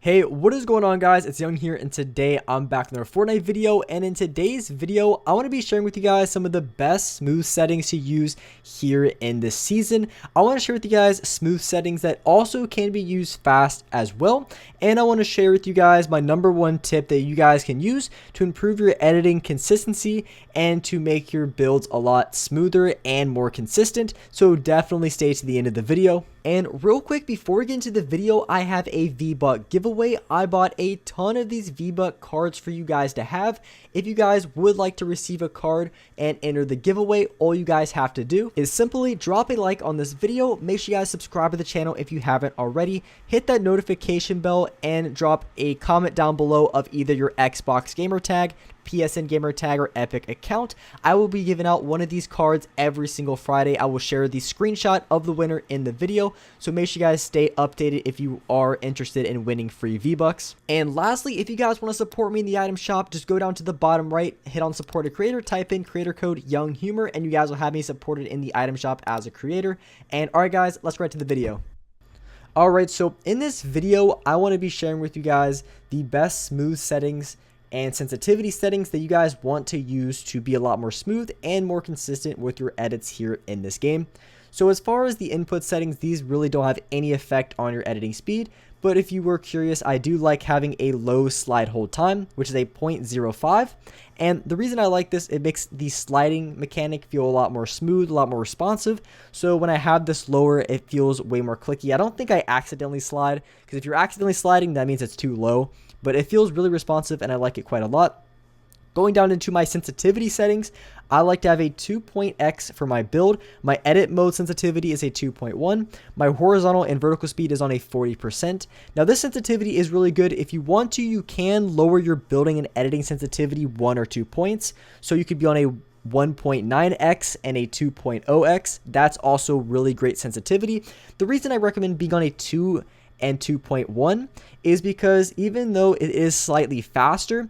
Hey, what is going on, guys? It's Young here, and today I'm back in another Fortnite video. And in today's video, I want to be sharing with you guys some of the best smooth settings to use here in this season. I want to share with you guys smooth settings that also can be used fast as well. And I want to share with you guys my #1 tip that you guys can use to improve your editing consistency and to make your builds a lot smoother and more consistent. So definitely stay to the end of the video. And real quick, before we get into the video, I have a VBuck giveaway. I bought a ton of these VBuck cards for you guys to have. If you guys would like to receive a card and enter the giveaway, all you guys have to do is simply drop a like on this video. Make sure you guys subscribe to the channel if you haven't already. Hit that notification bell and drop a comment down below of either your Xbox gamer tag, PSN gamer tag, or Epic account. I will be giving out one of these cards every single Friday. I will share the screenshot of the winner in the video, so make sure you guys stay updated if you are interested in winning free V-Bucks. And lastly, if you guys want to support me in the item shop, just go down to the bottom right, hit on support a creator, type in creator code YoungHumor, and you guys will have me supported in the item shop as a creator. And alright guys, let's get right to the video. Alright, so in this video, I want to be sharing with you guys the best smooth settings and sensitivity settings that you guys want to use to be a lot more smooth and more consistent with your edits here in this game. So as far as the input settings, these really don't have any effect on your editing speed, but if you were curious, I do like having a low slide hold time, which is a 0.05. And the reason I like this, it makes the sliding mechanic feel a lot more smooth, a lot more responsive. So when I have this lower, it feels way more clicky. I don't think I accidentally slide, because if you're accidentally sliding, that means it's too low. But it feels really responsive and I like it quite a lot. Going down into my sensitivity settings, I like to have a 2.x for my build. My edit mode sensitivity is a 2.1. My horizontal and vertical speed is on a 40%. Now this sensitivity is really good. If you want to, you can lower your building and editing sensitivity 1 or 2 points. So you could be on a 1.9x and a 2.0x. That's also really great sensitivity. The reason I recommend being on a 2 and 2.1 is because even though it is slightly faster,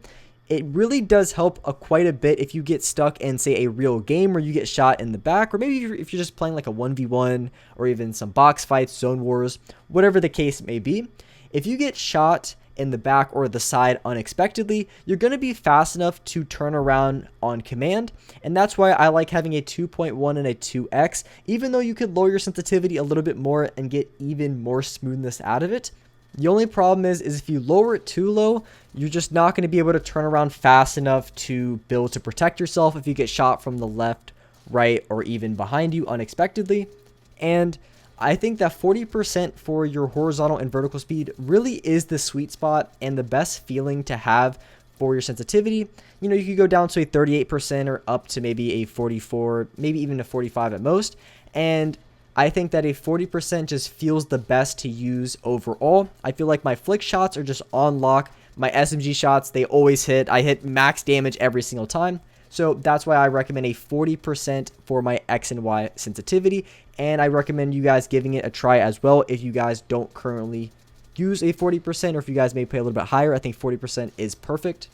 it really does help quite a bit if you get stuck in, say, a real game where you get shot in the back, or maybe if you're just playing like a 1v1 or even some box fights, zone wars, whatever the case may be. If you get shot in the back or the side unexpectedly, you're going to be fast enough to turn around on command, and that's why I like having a 2.1 and a 2x, even though you could lower your sensitivity a little bit more and get even more smoothness out of it. The only problem is if you lower it too low, you're just not going to be able to turn around fast enough to build to protect yourself if you get shot from the left, right, or even behind you unexpectedly. And I think that 40% for your horizontal and vertical speed really is the sweet spot and the best feeling to have for your sensitivity. You know, you could go down to a 38% or up to maybe a 44, maybe even a 45 at most. And I think that a 40% just feels the best to use overall. I feel like my flick shots are just on lock. My SMG shots, they always hit. I hit max damage every single time. So that's why I recommend a 40% for my X and Y sensitivity. And I recommend you guys giving it a try as well if you guys don't currently use a 40%, or if you guys may play a little bit higher. I think 40% is perfect.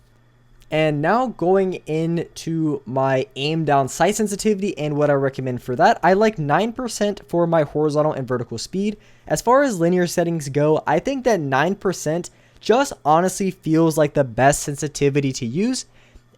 And now going into my aim down sight sensitivity and what I recommend for that, I like 9% for my horizontal and vertical speed. As far as linear settings go, I think that 9% just honestly feels like the best sensitivity to use.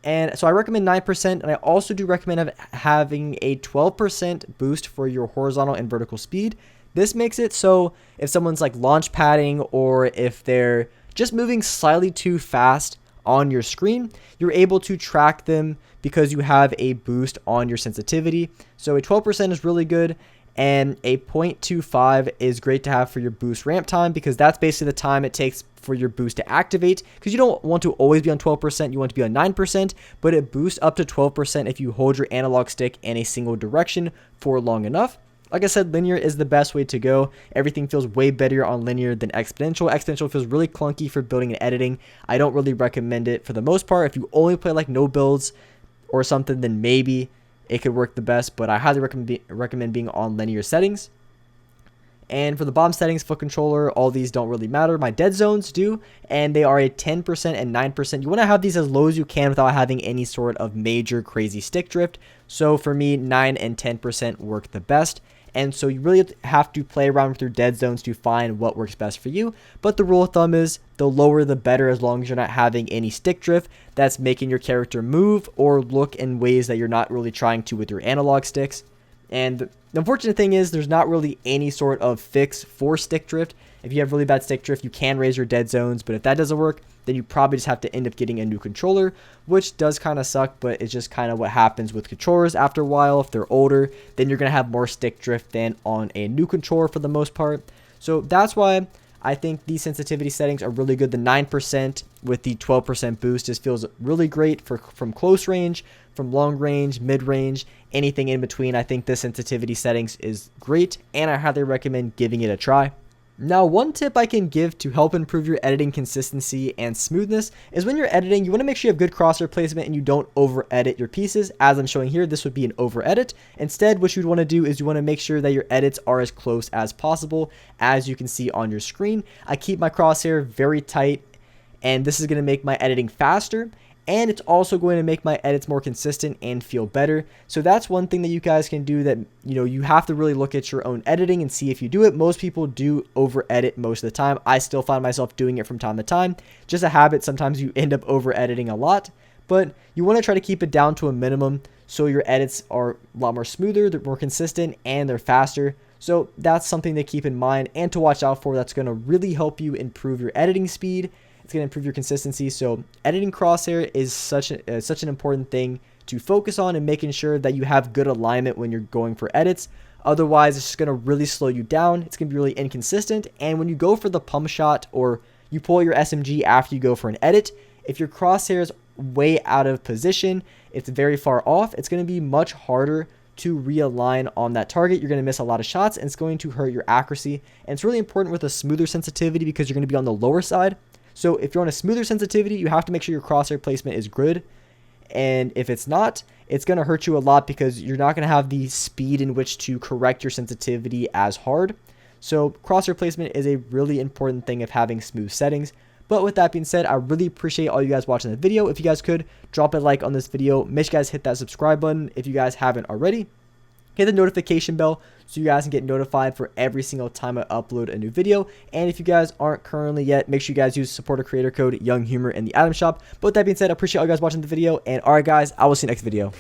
And so I recommend 9%, and I also do recommend having a 12% boost for your horizontal and vertical speed. This makes it so if someone's like launch padding, or if they're just moving slightly too fast on your screen, you're able to track them because you have a boost on your sensitivity. So a 12% is really good, and a 0.25 is great to have for your boost ramp time, because that's basically the time it takes for your boost to activate, because you don't want to always be on 12%, you want to be on 9%, but it boosts up to 12% if you hold your analog stick in a single direction for long enough. Like I said, linear is the best way to go. Everything feels way better on linear than exponential. Exponential feels really clunky for building and editing. I don't really recommend it for the most part. If you only play like no builds or something, then maybe it could work the best, but I highly recommend being on linear settings. And for the bottom settings, foot controller, all these don't really matter. My Deadzones do, and they are a 10% and 9%. You want to have these as low as you can without having any sort of major crazy stick drift. So for me, 9 and 10% work the best. And so you really have to play around with your dead zones to find what works best for you. But the rule of thumb is the lower the better, as long as you're not having any stick drift that's making your character move or look in ways that you're not really trying to with your analog sticks. And the unfortunate thing is there's not really any sort of fix for stick drift. If you have really bad stick drift, you can raise your dead zones, but if that doesn't work, then you probably just have to end up getting a new controller, which does kind of suck, but it's just kind of what happens with controllers after a while. If they're older, then you're going to have more stick drift than on a new controller for the most part. So that's why I think these sensitivity settings are really good. The 9% with the 12% boost just feels really great from close range, from long range, mid range, anything in between. I think this sensitivity settings is great, and I highly recommend giving it a try. Now, one tip I can give to help improve your editing consistency and smoothness is when you're editing, you want to make sure you have good crosshair placement and you don't over edit your pieces. As I'm showing here, this would be an over edit. Instead, what you'd want to do is you want to make sure that your edits are as close as possible, as you can see on your screen. I keep my crosshair very tight, and this is going to make my editing faster. And it's also going to make my edits more consistent and feel better. So that's one thing that you guys can do that, you have to really look at your own editing and see if you do it. Most people do over edit most of the time. I still find myself doing it from time to time. Just a habit. Sometimes you end up over editing a lot, but you want to try to keep it down to a minimum so your edits are a lot more smoother, they're more consistent, and they're faster. So that's something to keep in mind and to watch out for. That's going to really help you improve your editing speed. It's going to improve your consistency. So editing crosshair is such an important thing to focus on, and making sure that you have good alignment when you're going for edits. Otherwise, it's just going to really slow you down. It's going to be really inconsistent. And when you go for the pump shot or you pull your SMG after you go for an edit, if your crosshair is way out of position, it's very far off, it's going to be much harder to realign on that target. You're going to miss a lot of shots, and it's going to hurt your accuracy. And it's really important with a smoother sensitivity because you're going to be on the lower side. So if you're on a smoother sensitivity, you have to make sure your crosshair placement is good. And if it's not, it's going to hurt you a lot because you're not going to have the speed in which to correct your sensitivity as hard. So crosshair placement is a really important thing of having smooth settings. But with that being said, I really appreciate all you guys watching the video. If you guys could drop a like on this video, make sure you guys hit that subscribe button if you guys haven't already. Hit the notification bell so you guys can get notified for every single time I upload a new video. And if you guys aren't currently yet, make sure you guys use supporter creator code Young Humor in the item shop. But with that being said, I appreciate all you guys watching the video. And alright guys, I will see you next video.